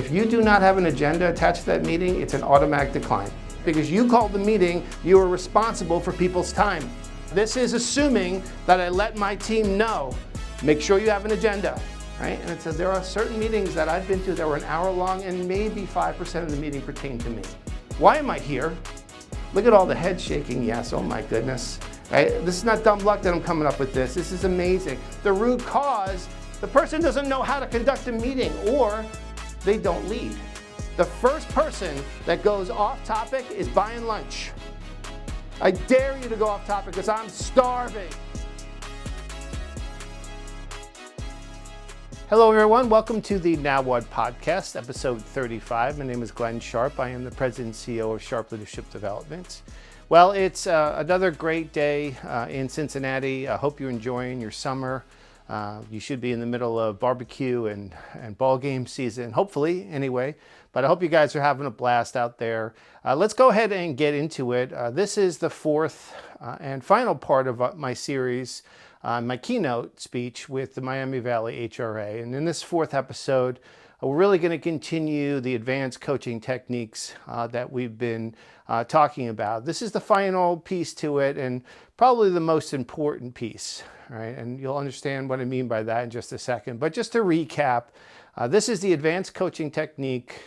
If you do not have an agenda attached to that meeting, it's an automatic decline. Because you called the meeting, you are responsible for people's time. This is assuming that I let my team know. Make sure you have an agenda, right? And it says there are certain meetings that I've been to that were an hour long and maybe 5% of the meeting pertained to me. Why am I here? Look at all the head shaking, yes, oh my goodness. Right? This is not dumb luck that I'm coming up with this. This is amazing. The root cause, the person doesn't know how to conduct a meeting or they don't lead. The first person that goes off topic is buying lunch. I dare you to go off topic because I'm starving. Hello everyone, welcome to the Now What podcast, episode 35. My name is Glenn Sharp. I am the President and CEO of Sharp Leadership Development. Well, it's another great day in Cincinnati. I hope you're enjoying your summer. You should be in the middle of barbecue and ball game season, hopefully anyway. But I hope you guys are having a blast out there. Let's go ahead and get into it. This is the fourth and final part of my series, my keynote speech with the Miami Valley HRA. And in this fourth episode, we're really going to continue the advanced coaching techniques that we've been talking about. This is the final piece to it and probably the most important piece, right? And you'll understand what I mean by that in just a second. But just to recap, this is the advanced coaching technique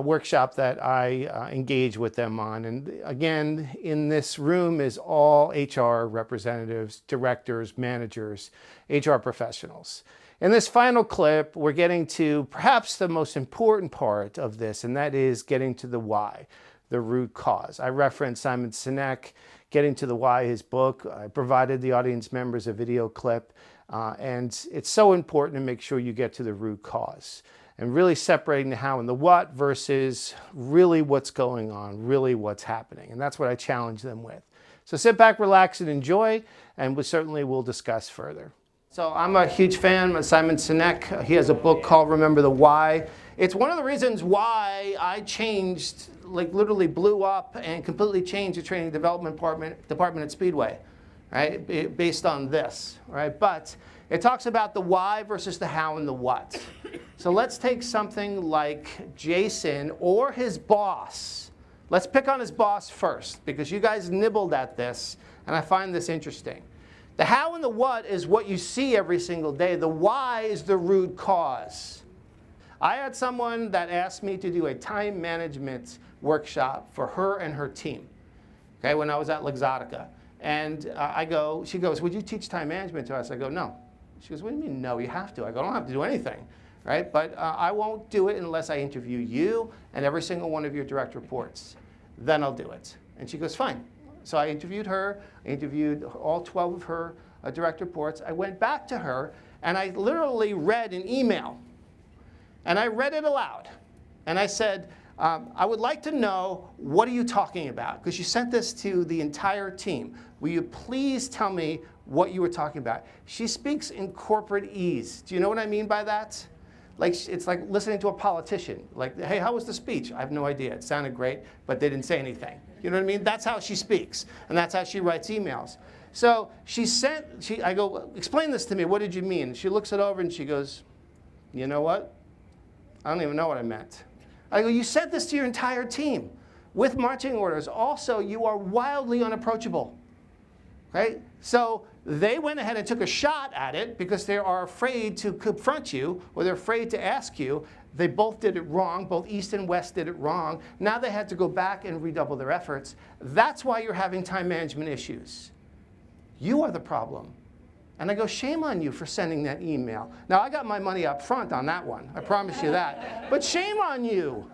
workshop that I engage with them on. And again, in this room is all HR representatives, directors, managers, HR professionals. In this final clip, we're getting to perhaps the most important part of this, and that is getting to the why, the root cause. I referenced Simon Sinek, Getting to the Why, his book. I provided the audience members a video clip, and it's so important to make sure you get to the root cause and really separating the how and the what versus really what's going on, really what's happening. And that's what I challenge them with. So sit back, relax, and enjoy, and we certainly will discuss further. So I'm a huge fan of Simon Sinek. He has a book called Remember the Why. It's one of the reasons why I changed, like literally blew up and completely changed the training development department at Speedway, right? Based on this, right? But it talks about the why versus the how and the what. So let's take something like Jason or his boss. Let's pick on his boss first because you guys nibbled at this and I find this interesting. The how and the what is what you see every single day. The why is the root cause. I had someone that asked me to do a time management workshop for her and her team, okay, when I was at Luxottica. And she goes, would you teach time management to us? I go, no. She goes, what do you mean, no, you have to? I go, I don't have to do anything, right? But I won't do it unless I interview you and every single one of your direct reports. Then I'll do it. And she goes, fine. So I interviewed her, I interviewed all 12 of her direct reports. I went back to her and I literally read an email. And I read it aloud. And I said, I would like to know, what are you talking about? Because you sent this to the entire team. Will you please tell me what you were talking about? She speaks in corporate ease. Do you know what I mean by that? Like, it's like listening to a politician. Like, hey, how was the speech? I have no idea. It sounded great, but they didn't say anything. You know what I mean? That's how she speaks, and that's how she writes emails. So I go, explain this to me. What did you mean? She looks it over and she goes, you know what? I don't even know what I meant. I go, you sent this to your entire team with marching orders. Also, you are wildly unapproachable, right? So they went ahead and took a shot at it because they are afraid to confront you or they're afraid to ask you. They both did it wrong. Both East and West did it wrong. Now they had to go back and redouble their efforts. That's why you're having time management issues. You are the problem. And I go, shame on you for sending that email. Now, I got my money up front on that one. I promise you that. But shame on you.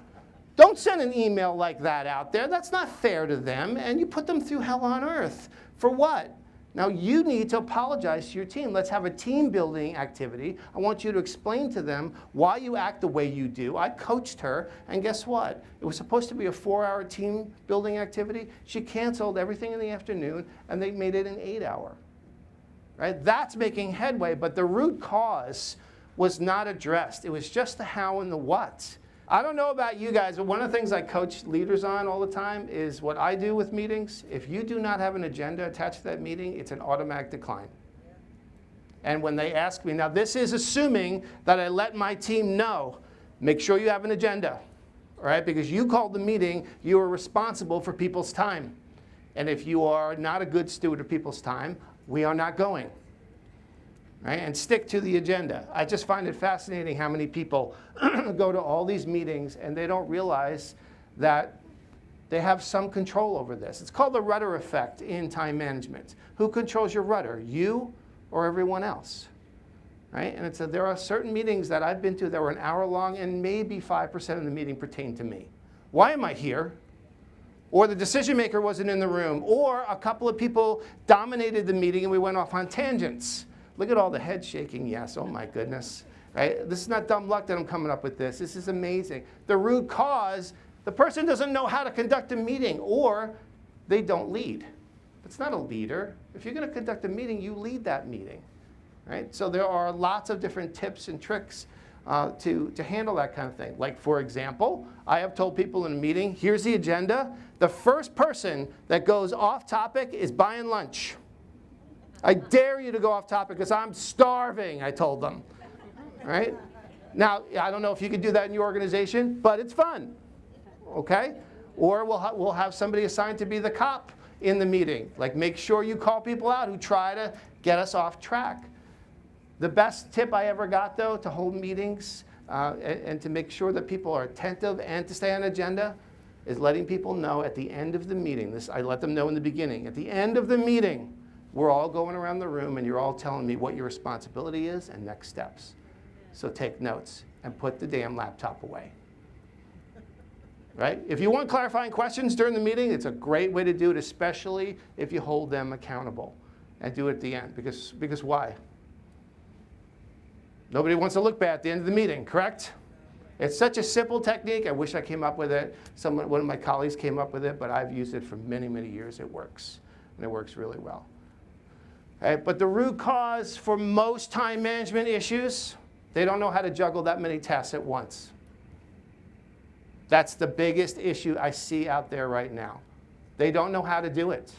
Don't send an email like that out there. That's not fair to them. And you put them through hell on earth. For what? Now, you need to apologize to your team. Let's have a team building activity. I want you to explain to them why you act the way you do. I coached her, and guess what? It was supposed to be a 4-hour team building activity. She canceled everything in the afternoon, and they made it an 8-hour. Right? That's making headway, but the root cause was not addressed. It was just the how and the what. I don't know about you guys, but one of the things I coach leaders on all the time is what I do with meetings. If you do not have an agenda attached to that meeting, it's an automatic decline. And when they ask me, now this is assuming that I let my team know Make sure you have an agenda, all right? Because you called the meeting, you are responsible for people's time. And if you are not a good steward of people's time, we are not going. Right? And stick to the agenda. I just find it fascinating how many people go to all these meetings and they don't realize that they have some control over this. It's called the rudder effect in time management. Who controls your rudder, you or everyone else? Right? And there are certain meetings that I've been to that were an hour long and maybe 5% of the meeting pertained to me. Why am I here? Or the decision maker wasn't in the room, or a couple of people dominated the meeting and we went off on tangents. Look at all the head shaking, yes, oh my goodness. Right? This is not dumb luck that I'm coming up with this. This is amazing. The root cause, the person doesn't know how to conduct a meeting, or they don't lead. It's not a leader. If you're going to conduct a meeting, you lead that meeting. Right? So there are lots of different tips and tricks to handle that kind of thing. Like, for example, I have told people in a meeting, here's the agenda. The first person that goes off topic is buying lunch. I dare you to go off topic because I'm starving, I told them. Right? Now, I don't know if you could do that in your organization, but it's fun. Okay? Or we'll have somebody assigned to be the cop in the meeting. Like, make sure you call people out who try to get us off track. The best tip I ever got, though, to hold meetings and to make sure that people are attentive and to stay on agenda is letting people know at the end of the meeting. This I let them know in the beginning. At the end of the meeting, we're all going around the room and you're all telling me what your responsibility is and next steps. So take notes and put the damn laptop away. Right? If you want clarifying questions during the meeting, it's a great way to do it, especially if you hold them accountable. And do it at the end. Because why? Nobody wants to look bad at the end of the meeting, correct? It's such a simple technique. I wish I came up with it. One of my colleagues came up with it, but I've used it for many, many years. It works. And it works really well. Right? But the root cause for most time management issues, they don't know how to juggle that many tasks at once. That's the biggest issue I see out there right now. They don't know how to do it.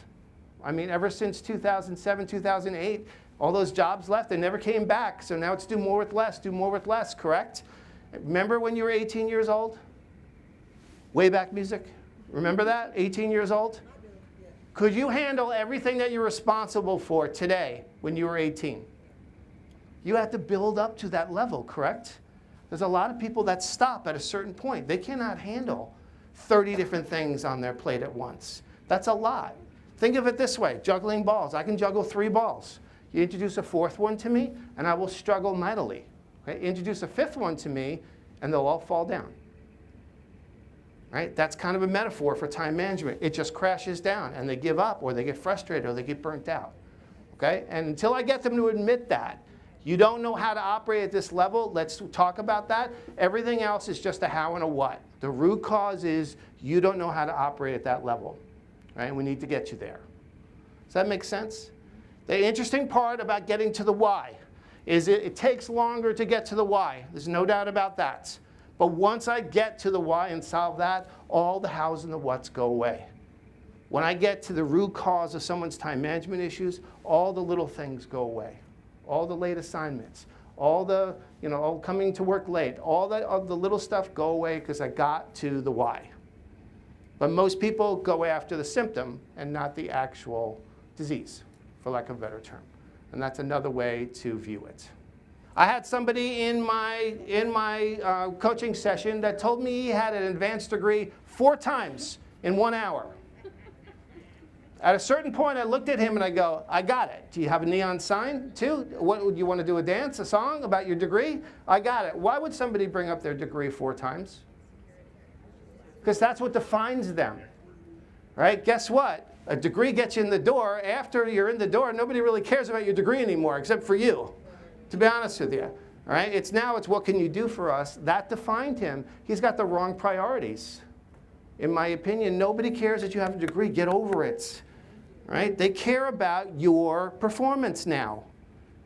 I mean, ever since 2007, 2008, all those jobs left, they never came back. So now it's do more with less, correct? Remember when you were 18 years old? Way back music? Remember that? 18 years old? Could you handle everything that you're responsible for today when you were 18? You have to build up to that level, correct? There's a lot of people that stop at a certain point. They cannot handle 30 different things on their plate at once. That's a lot. Think of it this way, juggling balls. I can juggle 3 balls. You introduce a 4th one to me, and I will struggle mightily. Okay? Introduce a 5th one to me, and they'll all fall down. Right? That's kind of a metaphor for time management. It just crashes down, and they give up, or they get frustrated, or they get burnt out. Okay? And until I get them to admit that, you don't know how to operate at this level, let's talk about that. Everything else is just a how and a what. The root cause is you don't know how to operate at that level. Right? And we need to get you there. Does that make sense? The interesting part about getting to the why is it takes longer to get to the why. There's no doubt about that. But once I get to the why and solve that, all the hows and the whats go away. When I get to the root cause of someone's time management issues, all the little things go away. All the late assignments, all the, coming to work late, all the little stuff go away because I got to the why. But most people go after the symptom and not the actual disease, for lack of a better term. And that's another way to view it. I had somebody in my coaching session that told me he had an advanced degree 4 times in 1 hour. At a certain point, I looked at him and I go, I got it. Do you have a neon sign too? What would you want to do, a dance, a song about your degree? I got it. Why would somebody bring up their degree 4 times? Because that's what defines them. Right? Guess what? A degree gets you in the door. After you're in the door, nobody really cares about your degree anymore, except for you, to be honest with you. All right? It's what can you do for us? That defined him. He's got the wrong priorities. In my opinion, nobody cares that you have a degree. Get over it. Right? They care about your performance now.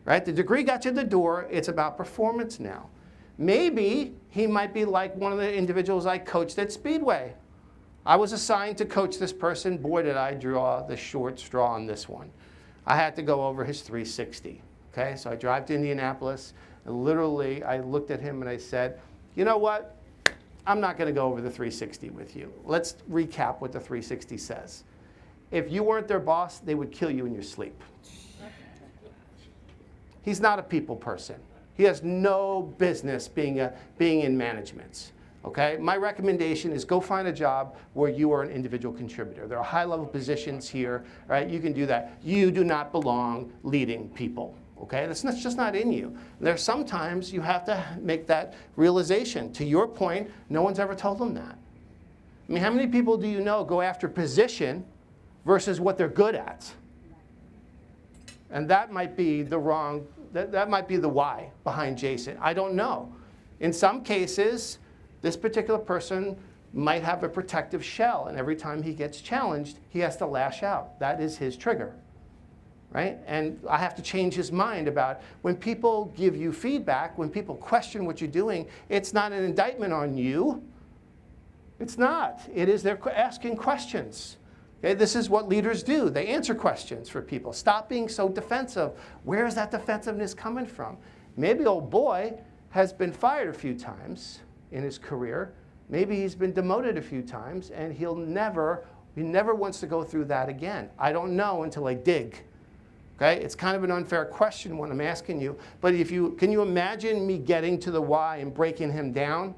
Right? The degree got you in the door. It's about performance now. Maybe he might be like one of the individuals I coached at Speedway. I was assigned to coach this person. Boy, did I draw the short straw on this one. I had to go over his 360. Okay? So I drive to Indianapolis, and literally I looked at him and I said, You know what? I'm not going to go over the 360 with you. Let's recap what the 360 says. If you weren't their boss, they would kill you in your sleep. He's not a people person. He has no business being in management. Okay? My recommendation is go find a job where you are an individual contributor. There are high-level positions here, right? You can do that. You do not belong leading people. Okay? That's just not in you. There's sometimes you have to make that realization. To your point, no one's ever told them that. I mean, how many people do you know go after position versus what they're good at? And that might be the wrong, that might be the why behind Jason. I don't know. In some cases, this particular person might have a protective shell, and every time he gets challenged, he has to lash out. That is his trigger, right? And I have to change his mind about when people give you feedback, when people question what you're doing, it's not an indictment on you. It's not. It is they're asking questions. Okay, this is what leaders do. They answer questions for people. Stop being so defensive. Where is that defensiveness coming from? Maybe old boy has been fired a few times in his career. Maybe he's been demoted a few times, and he never wants to go through that again. I don't know until I dig. Okay, it's kind of an unfair question when I'm asking you, but can you imagine me getting to the why and breaking him down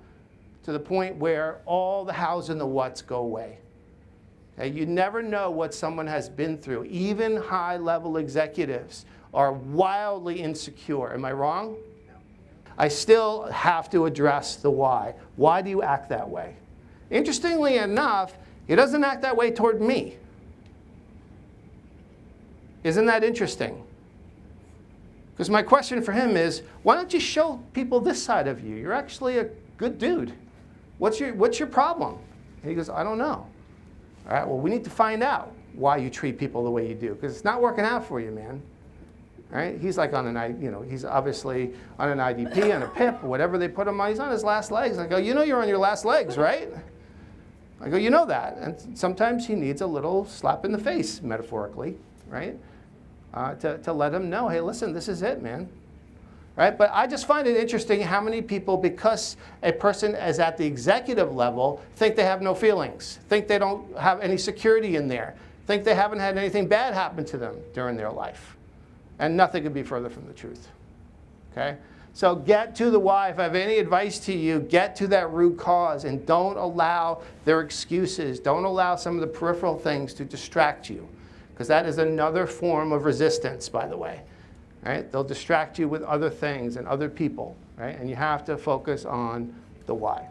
to the point where all the hows and the whats go away? Okay, you never know what someone has been through. Even high-level executives are wildly insecure. Am I wrong? I still have to address the why. Why do you act that way? Interestingly enough, he doesn't act that way toward me. Isn't that interesting? Because my question for him is, why don't you show people this side of you? You're actually a good dude. What's your problem? And he goes, I don't know. All right, well, we need to find out why you treat people the way you do, because it's not working out for you, man. All right, he's like he's obviously on an IDP, on a PIP, or whatever they put him on. He's on his last legs. I go, you know you're on your last legs, right? I go, you know that. And sometimes he needs a little slap in the face, metaphorically, right? To let him know, hey, listen, this is it, man. Right? But I just find it interesting how many people, because a person is at the executive level, think they have no feelings, think they don't have any security in there, think they haven't had anything bad happen to them during their life. And nothing could be further from the truth. Okay? So get to the why. If I have any advice to you, get to that root cause and don't allow their excuses, don't allow some of the peripheral things to distract you, because that is another form of resistance, by the way. Right? They'll distract you with other things and other people, right? And you have to focus on the why.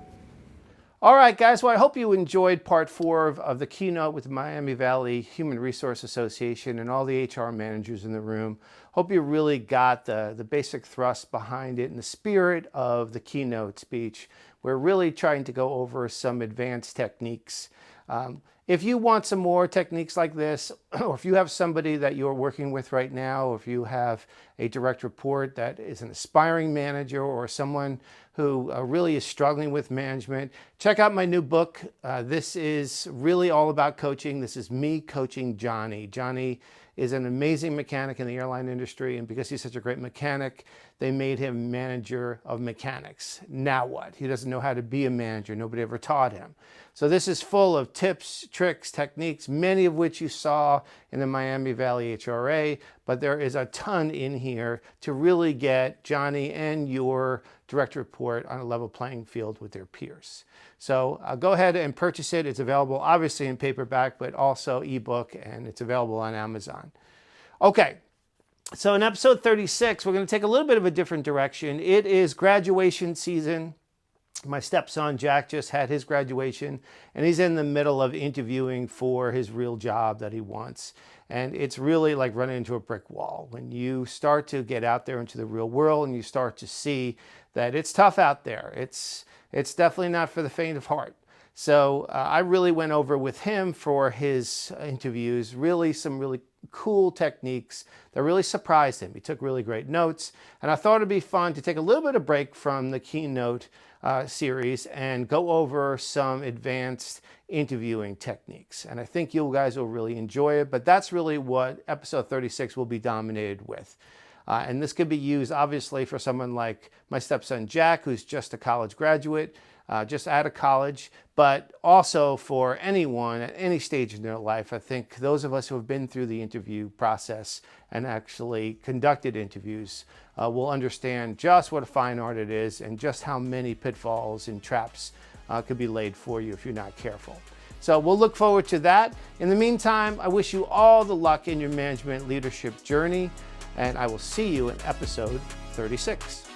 All right, guys. Well, I hope you enjoyed part 4 of the keynote with the Miami Valley Human Resource Association and all the HR managers in the room. Hope you really got the basic thrust behind it and the spirit of the keynote speech. We're really trying to go over some advanced techniques. If you want some more techniques like this, or if you have somebody that you're working with right now, or if you have a direct report that is an aspiring manager or someone who really is struggling with management, check out my new book. This is really all about coaching. This is me coaching Johnny. Johnny is an amazing mechanic in the airline industry, and because he's such a great mechanic, they made him manager of mechanics. Now what? He doesn't know how to be a manager. Nobody ever taught him. So this is full of tips, tricks, techniques, many of which you saw in the Miami Valley HRA, but there is a ton in here to really get Johnny and your direct report on a level playing field with their peers. So go ahead and purchase it. It's available obviously in paperback, but also ebook, and it's available on Amazon. Okay, so in episode 36, we're going to take a little bit of a different direction. It is graduation season. My stepson, Jack, just had his graduation, and he's in the middle of interviewing for his real job that he wants. And it's really like running into a brick wall. When you start to get out there into the real world and you start to see that it's tough out there, it's definitely not for the faint of heart. So I really went over with him for his interviews, really some really cool techniques that really surprised him. He took really great notes, and I thought it'd be fun to take a little bit of break from the keynote series and go over some advanced interviewing techniques. And I think you guys will really enjoy it, but that's really what episode 36 will be dominated with. And this could be used obviously for someone like my stepson Jack, who's just a college graduate, just out of college, but also for anyone at any stage in their life. I think those of us who have been through the interview process and actually conducted interviews will understand just what a fine art it is and just how many pitfalls and traps could be laid for you if you're not careful. So we'll look forward to that. In the meantime, I wish you all the luck in your management leadership journey, and I will see you in episode 36.